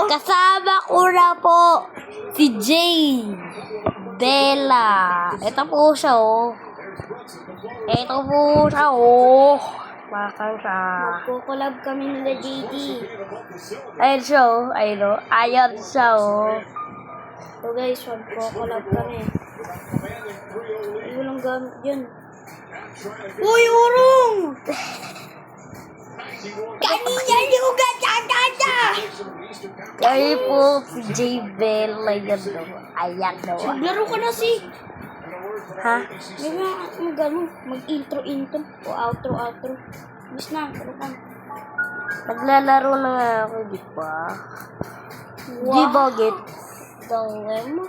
Kasama ko na po si Jay Bella. Ito po siya, oh. Ito po siya, oh. Bakang siya. Magkukulab kami nila JD. Ayun siya, oh. Ayun, oh. Ayan siya, oh. So guys, magkukulab kami. Ay, walang gamit yun. Uy, urong! Kanina yung gata-gata! Kaya po si Jay Bella. Ayan daw. Ayan daw. Maglaro ka na si. Ha? May mag-intro-intro o outro-outro. Bis na, laro ka. Naglalaro na nga ako, di ba? Di ba, Git? Dilemma.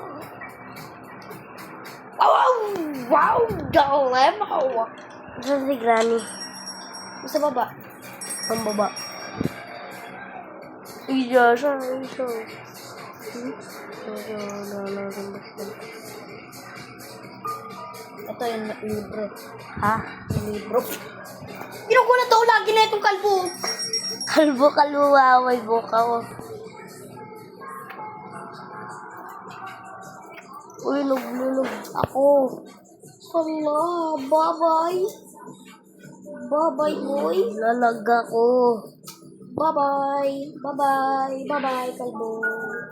Wow! Dilemma! Saan si Granny? Sa baba. Ang baba. Iya, siya. Ito yung libro. Ha? Yung libro. Pinukulat ako lagi na itong kalbo. Kalbo, may buka ko. Uy, naglunog ako. Hala, bye-bye. Bye-bye, boy. Lalag ako. Bye-bye. Bye-bye. Bye-bye, kalbo.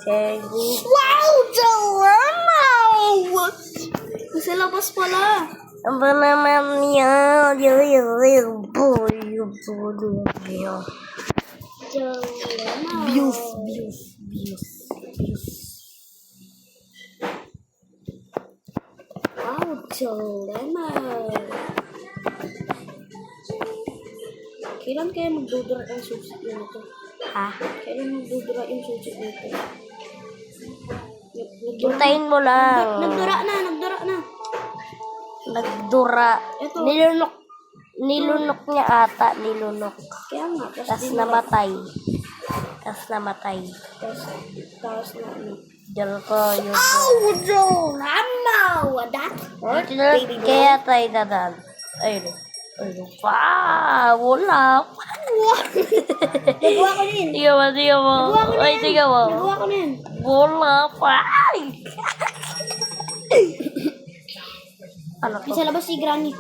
Chego. Wow! Dilemma! Nasa labas pala. Ang ba naman niya? Yung boy. Dilemma. Views. Wow, dilemma. Kailan kaya magdudura yung susi nito? Ha? Kailan magdudura yung susi nito? Hintayin mo lang. Nagdura na. Nagdura. Ito. Nilunok niya ata. Kaya nga. Tas namatay. Tapos na ano. Diyan ko yun. Dilemma! Wadat? Kaya tayo dadan. Ayun. Wala. Nagawa ko na yun. Tiga mo. Ay, tiga mo. Nagawa ko na yun. Wala pa. Ano to? Sa labas si Granny.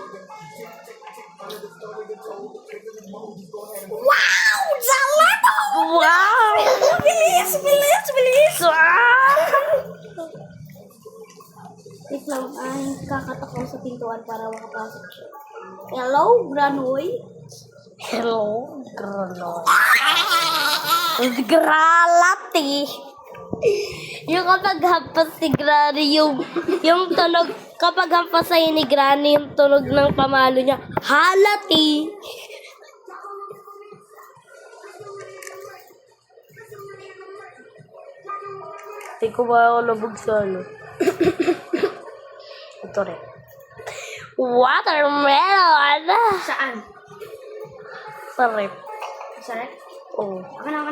Wow! Dilemma! Wow! Bilis! Wait lang, kakatakot sa pintuan para makapasok siya. Hello, Granoy? Hello, Grano. Gralati. Yung kapag hampas ni Granny, yung tunog, kapag hampas sa'yo ni Granny, yung tunog ng pamalo niya, halati. Hindi ko ba ako labog sa ano? Ito rin. Watermelon! Saan? Sa rep. Sa rep? Oo. Kana.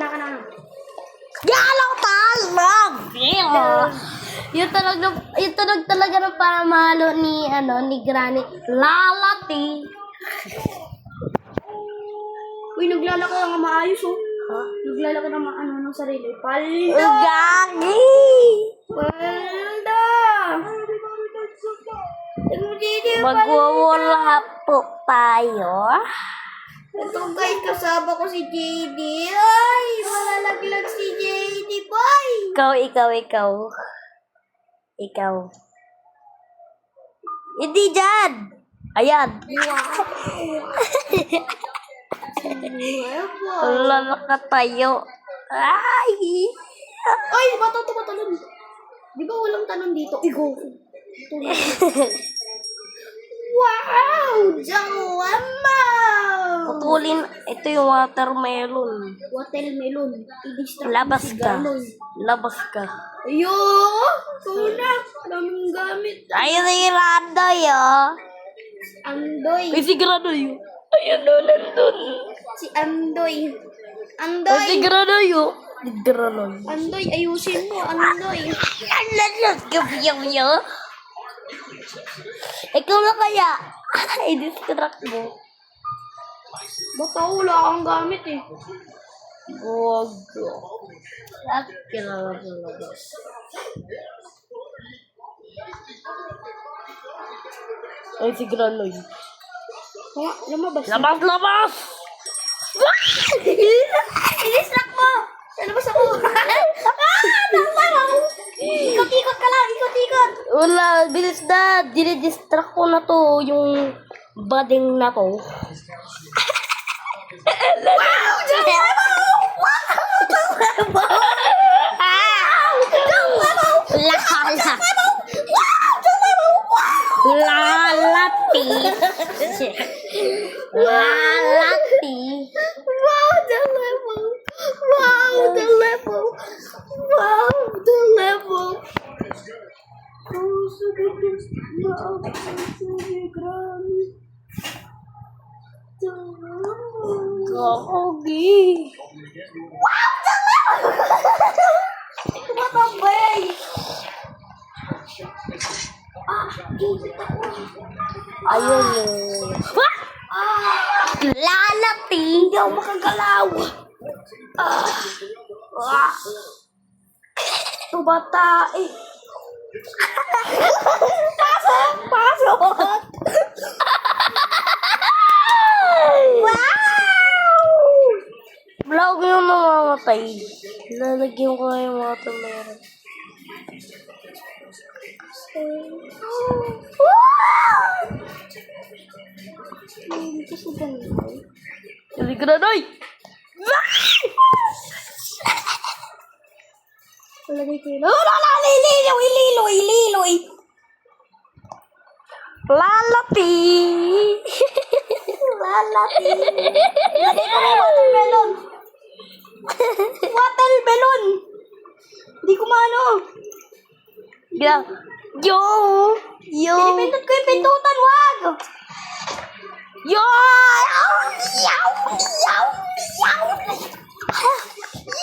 Galaw talag! Yung tunog talaga ng paramalo ni Granny. Lalati! Uy, naglalaki lang maayos, oh. Ha? Naglalaki ng ng sarili. Gagi! Palda! Magwawala po tayo. Ito guys, kasama ko si JD. Ay, malalaglag si JD, boy! Ikaw. Hindi dyan! Ayan! Wala nakatayo. Ay! Ay, bato tumatalon. Di ba walang talon dito? Igo. Wow! Dilemma! Putulin. Ito yung watermelon. Watermelon. I-distract Labas si ka. Ganoy. Labas ka. Ayoko! Tuna! Daming gamit. Ayun na yung Randoy, oh. Andoy. Ay, si Granoy. Ayun na, nandun. Si Andoy. Ay, si Andoy! Granoy, oh. Si Granoy. Andoy, ayusin mo. Andoy. Gabi-yaw. Ikaw na kaya. I-distract mo. Baka wala kang gamit eh. Wag. At kailangan ko labas. Ay, si Granoy. Kaya, lumabas. Labas, labas! Inislak mo! Lalabas ako! Nakasabaw! Ikot-ikot ka lang! Ikot-ikot! Wala, bilis na. Dinidistract ko na to, yung bading na to. Wow! Jalabaw! Lala. Wow! Jalabaw! Wow! Lalati. Lalati. Wow! The level! Wow! The level! Wow! The level! Puso bitis na ang grabe. Kakabi. Wow! The level! Tumatambay! Ayun. Lalati. Hindi ako makagalaw. Tubata eh. Pasok! Pasok! Wow! Vlog yung mamamatay. Lalagyan ko nga yung watermelon. Hindi ko ganun. Hindi ka na, Noy! Lagay ko yun. Oh, lililoy! Ililoy! Ililoy! Lalati! Lalati! Lagay ko yung watermelon! Watermelon! Hindi ko maano. Yeah. Yo! Yo! Pinipindot ko yung pindutan, wag! Yo! Yaw! Yaw! Yaw!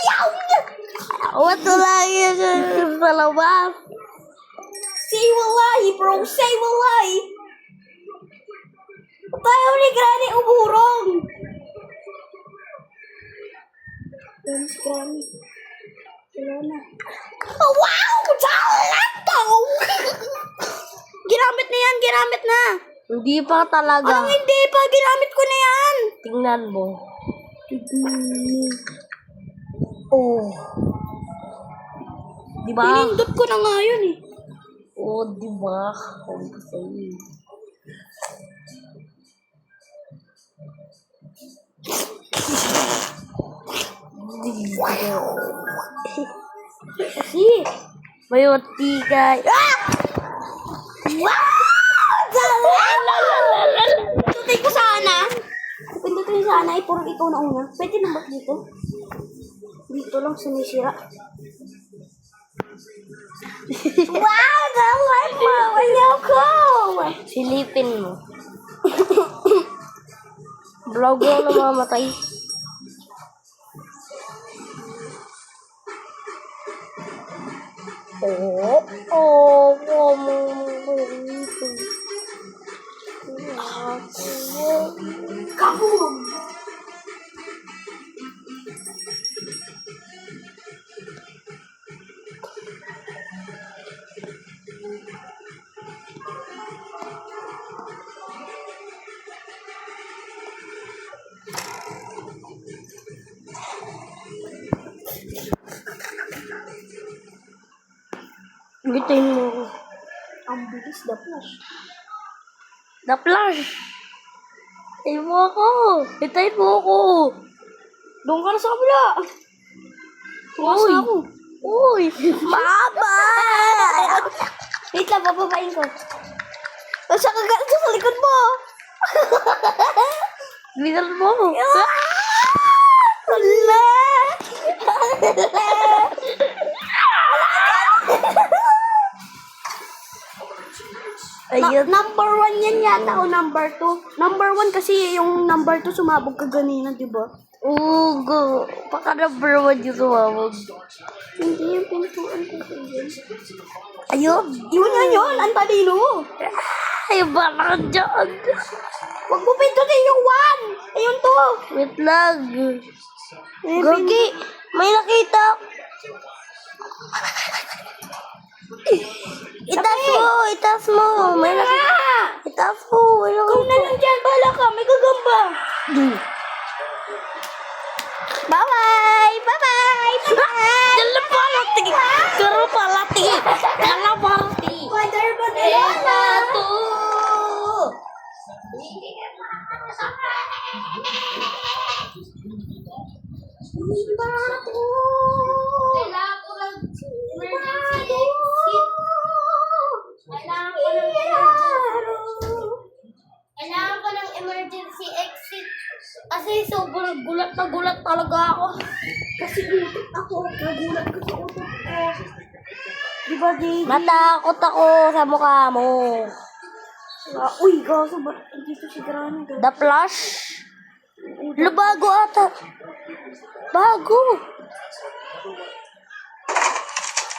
Yaw! What lang yun sa labas? Say wallahi, bro! Say wallahi! Tayo ni Granny umurong! Dance Granny. Wala na. Oh, wow! Talato! Ginamit na yan, ginamit na! Hindi pa talaga. Anong hindi pa? Ginamit ko na yan! Tingnan mo. Oh. Diba? Pinindot ko na nga yun eh. Oh, diba? Sabi ko sa'yo. Kasi, May watigay. Ah! wow! Pindutin ko sana. Pindutin ko sana. Puro ikaw na una. Pwede na ba dito? Dito lang sumisira. Wow! Dalay mo! Ayoko! Silipin mo. Vlog mo na mamatay. Kaboom! Bitin mo. Ang bilis na flash. The flash. Hitayin mo ako. Hitayin mo ako. Doon ka na sa kabila. Tuwas Uy. na ako. Uy. Mama. Wait lang, bababain ko. Sa kagalit sa likod mo. Bitin mo. Hala! Ayun. Number 1 yan yata o number 2? Number 1 kasi yung number 2 sumabog ka ganina, di ba? Ugo. Baka number 1 yung sumabog. Hindi yung pintuan ko yun. Ayun. Yun. Ang talino. Ay, baka dyan. Huwag mo pintutin yung 1. Ayun to. Wait lang. Gagi, may nakita. Itaas mo. May nakita. Itaas mo. Ikaw na lang dyan, bala ka, may gagamba. Bye-bye! Bye-bye! Bye-bye! Dalam palati. Karo palati. Dalam palati. Mother ko na yan! Kailangan ko ng emergency exit. Kailangan ko ng emergency exit. Kasi sobrang gulat na gulat talaga ako. Kasi gulat ako. Nagulat ko sa utot ko. Diba, JD? Natakot ako sa mukha mo. Uy, gaso ba? Dito si Granny. The Flash. Bago ata. Bago.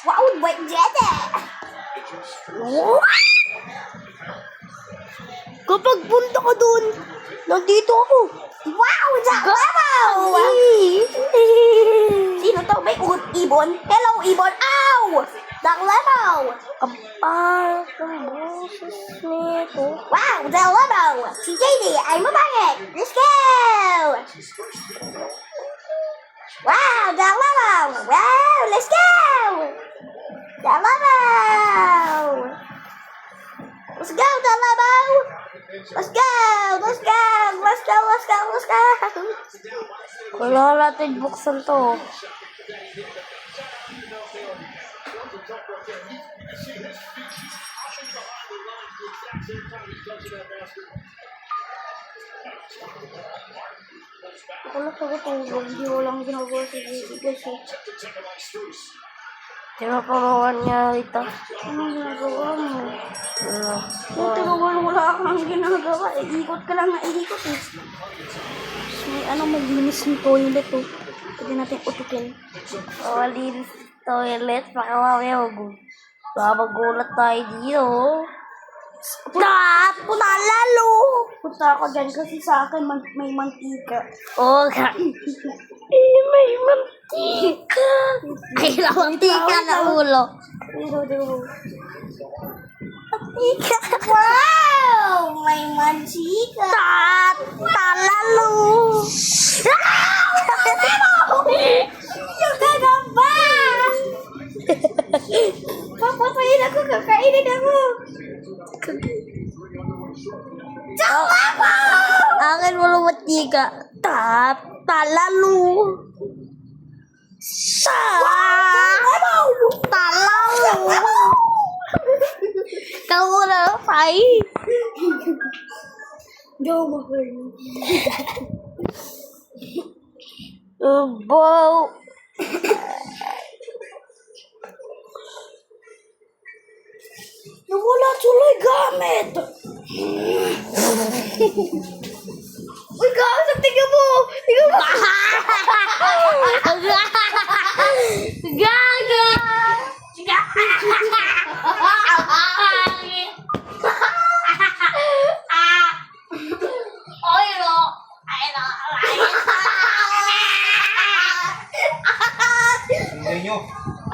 Wow, wait, Jede! Kapag punta ka doon, nandito ako. Wow, wow! Sino to? May ibon? Hello, ibon! Ow! Lemaw! Kapal kang boses nito. Wow, Lemaw! Si JD ay mabangit! Let's go! Wow, Lemaw! Wow, let's go! Lemaw! Let's go, Lemaw! Let's go! Let's go! Let's go! Let's go! Let's go! Wala natin buksan to. Wala ko tulog. Hindi ko lang ginagawa sa JD kasi Tinuturuan niya ito. anong ginagawa mo? Ano? Tuturuan, wala akong ginagawa. Ikot ka lang na ikot eh. So, may maglinis ng toilet oh. Pwede natin utukin. Malinis toilet. Baka mamaya magulat tayo dito. Stop! Lalo! Punta ako dyan kasi sa akin may mantika. Oo nga. May mantika. Ay, mantika na ulo. Mantika! Wow! May mantika! Talalo! Yung gagamba! Papatayin ako, kakainin ako! Akin wala mantika. Talalo! Talalo! Kau na phải. Go, Mahal. Bố. Nawala tuloy gamit! Uy, kausap, tingnan mo! Tingnan mo! Gaga.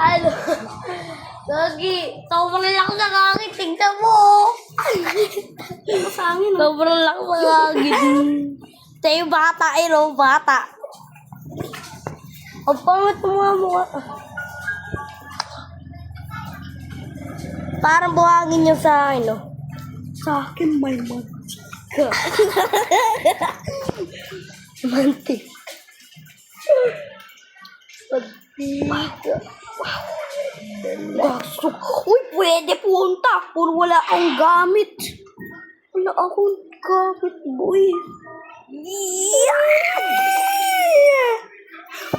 Ano? Gagi, sobrang lakas na kagit. Tingnan mo. Sa amin, oh. Sobrang lakas na kagit. Tayo bata, bata. Ang pangit mo nga mukha. Parang buhangin niyo sa akin, no? Sa akin, may mantika. Mantik. Mantika. Gaso. Uy, pwede punta. Puro wala akong gamit. Wala akong gamit, boy.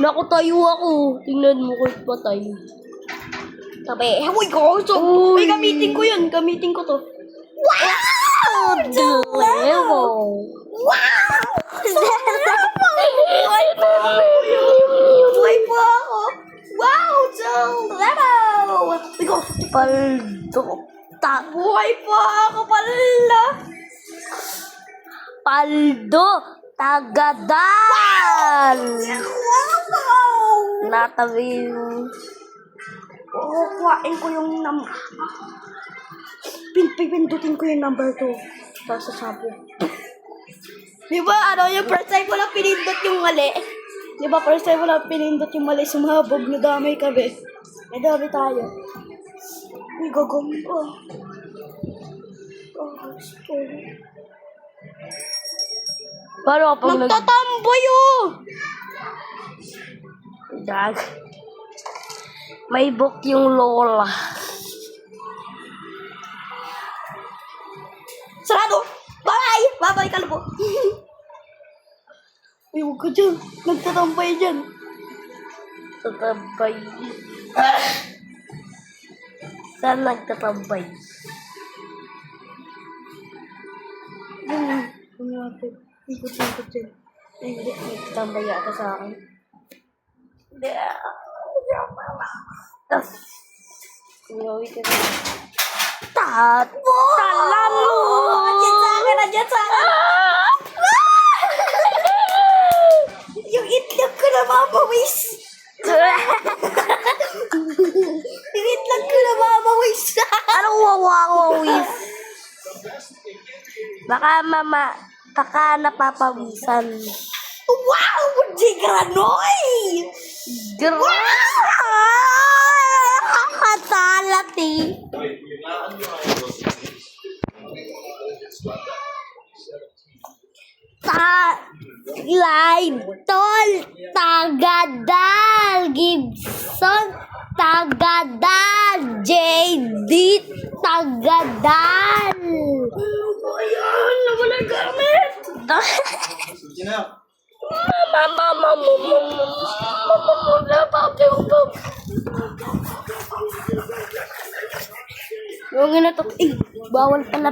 Naku, tayo ako. Tingnan mo ko patay. Sabi, uy, gaso. Uy, gamitin ko yun. Gamitin ko to. Wow! Delevo! Wow! Buhay po ako. Wow, Delevo! Paldo. Buhay po ako pala. Paldo. Tagadal! Wow! Natabi yung... Kukuhain ko yung pindutin ko yung number 2. Tapos sasabi. Di ba, yung first time ko lang pinindot yung mali? Di ba, first time ko lang pinindot yung mali, sumabog, nadamay kami. Nadamay tayo. Uy, gagawin ko. Paano kapag Nagtatamboy oh! Dag. May book yung lola. Sarado! Bye! Bye-bye, kalbo! Uy, huwag ka dyan. Nagtatambay dyan. Tatabay. Saan nagtatabay? Kumapit. Ikot-ikot dyan. Ay, hindi. Nagtatambay yata sa akin. Hindi. Tas. Uwi ka na. Talalo! Nandiyan sa akin! Nandiyan sa akin! Yung itlog ko na mamawis! Yung itlog ko na mamawis! Anong wawawawis? Baka napapawisan. Wow! Jigranoy! Kakasalat eh. Laidol, Tagadal, Gibson, Tagadal, JD, Tagadal. Ayan! Nawala gamit! Yung ito, bawal pala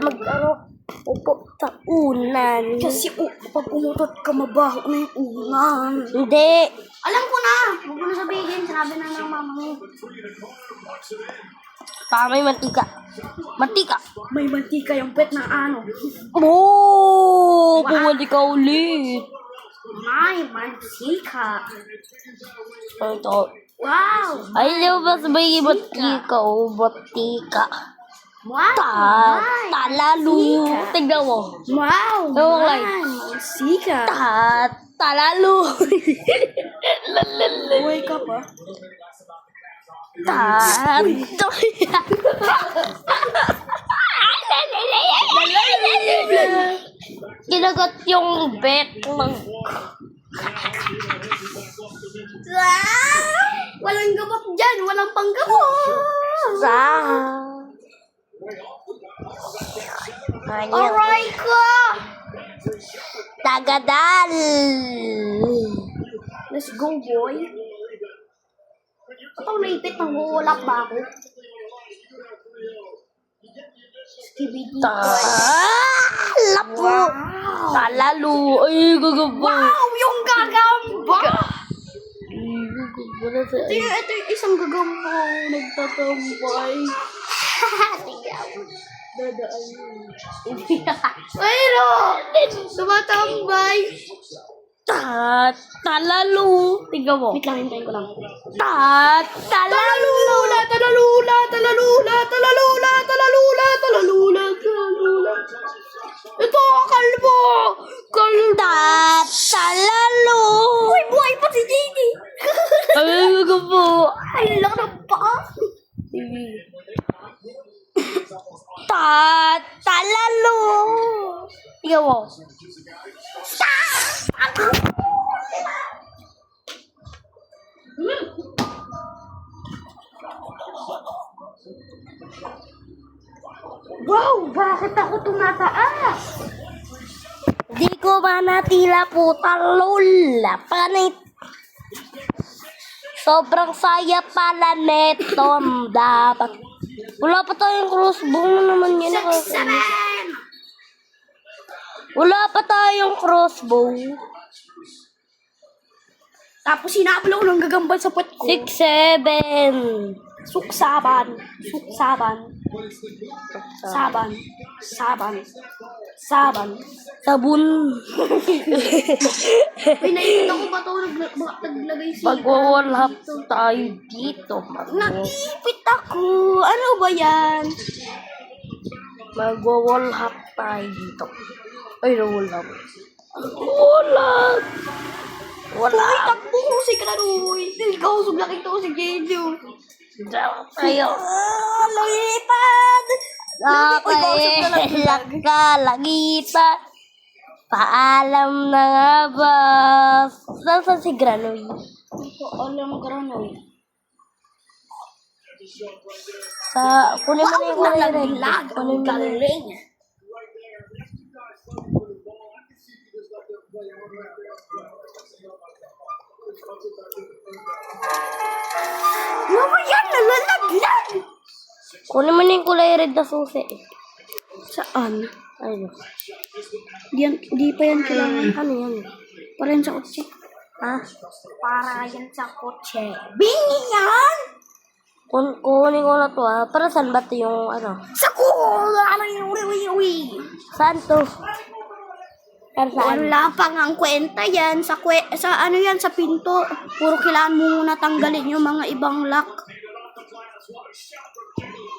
upo sa unan. Kasi pag umutot ka, mabaho na yung unan. Hindi. Alam ko na! Huwag mo na sabihin. Sinabi na ng mama mo. May mantika. Mantika. May mantika yung pet ng ano. Oh, bumali ka ulit. May mantika. Ito. Wow! Ay, di ba sabay mantika o mantika? Wow! Talalu. Tignan mo. Wow! Oo, May like. mantika. Talalu. Buhay ka pa? Kinagat yung bet ng... Walang gamot dyan! Walang panggamot! Aray ko! Tagadal. Let's go, boy. Itong naipit, nangulap ba ako? Skibidi. Lapo. Talalu. Ay, gagamba. Wow! Yung gagamba! Gagamba na sa... Ito yung isang gagamba nagtatambay. Dadaan yun. Pero! Tumatambay! Talalu. Tingnan mo. Wait lang, hintayin ko lang. Talalula. Talalula! Talalula! Talalula! Talalula! Talalula! Talalula! Ito, kalbo! Kalbo! Talalu. Uy, buhay pa si JD! Ay, gagamba. Ay, lang na pa! Talalu. Tingnan mo. Wow! Bakit ako tumataas? Di ko manatila po talula. Panit. Sobrang saya pala neto. Dapat. Wala pa tayong crossbow na naman yun. Wala pa tayong crossbow. Tapos sinablo ko ng gagambal sa puwet ko. 6, 7. Suksaban. Suksaban. Saban. Saban. Saban. Sabon. May nakikita ko ba ito naglagay si... Mag-wall hop tayo dito. Nakipit ako. Ano ba yan? Mag-wall hop tayo dito. Ay, wall hop. Wala. Wala. Uy, takbo ko si Klaroy. Ikaw, sublaki ko si Jeju. Diyan tayo. Lumipad! Lagita. Paalam na nga ba? Saan si Granoy? Hindi ko alam, Granoy. Kunin mo na yung kulay red. Kunin mo na yung galing. Ano ba yan? Nalalaglag! Kunin mo na yung kulay red na susi. Saan? Ayun. Di pa yan kailangan. Ano yan? Para yan sa kotse. Ha? Para yan sa kotse. Bingi yan! Kunin ko na to ha. Para saan ba to yung ano? Sa ko! Ano yung uwi? Saan to? Saan? Wala pa nga ang kwenta yan. Sa ano yan? Sa pinto. Puro kailangan mo muna tanggalin yung mga ibang lock.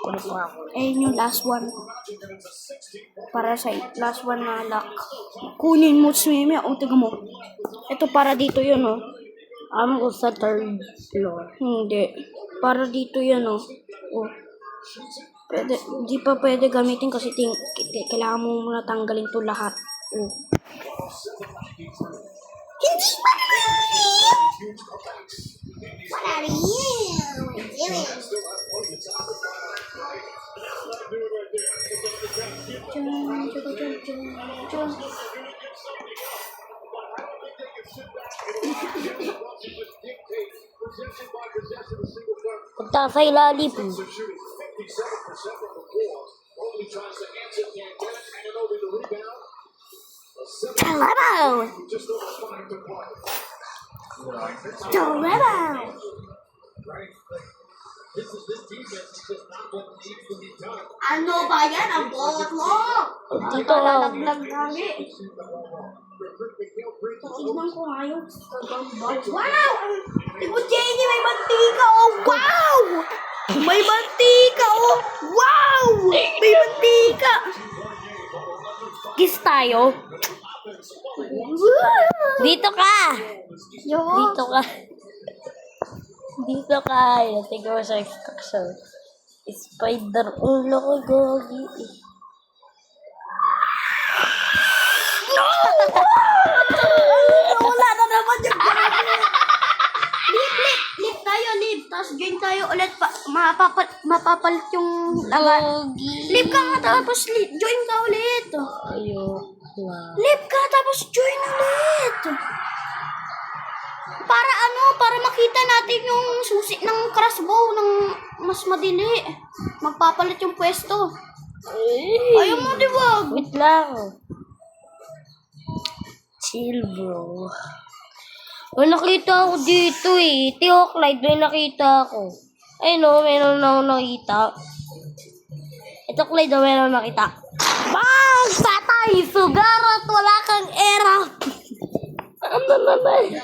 Kunin ko ako. Eh, yung last one. Para sa last one na lock. Kunin mo, Swimmy. O, tiga mo. Ito para dito yun, oh. Ko sa third floor. Hindi. Para dito yan, oh. Oh. Pwede, di pa pwede gamitin kasi kailangan mo muna tanggalin to lahat. Oh. Hindi pa wala rin. Punta sa ilalim. Hello. Ano ba yan? Ang bot mo! Dito. Lalaglag lagi. Tignan ko nga yun. Wow! Tigo Jenny, may mantika oh! Wow! May mantika oh! Wow! May mantika! Kiss tayo. Dito ka. Yo! Dito ka. Dito ka. Tingnan mo sa instruction. Spider. Ulo ko, gogi. Wala na naman yung Lip tayo, lip. Tapos join tayo ulit. Mapapalit yung laban. Gogi. Lip ka nga tapos join ka ulit. Ayoko. Lip ka tapos join ulit. Para ano? Para makita natin yung susi ng crossbow ng mas madili. Magpapalit yung pwesto. Ayaw mo, di ba? Wait lang. Chill, bro. May nakita ako dito eh. Tio Clyde, may nakita ako. Ay no, meron na ako nakita. Ito Clyde, meron nakita. Bang! Patay! Sugar at wala kang era! Ano naman?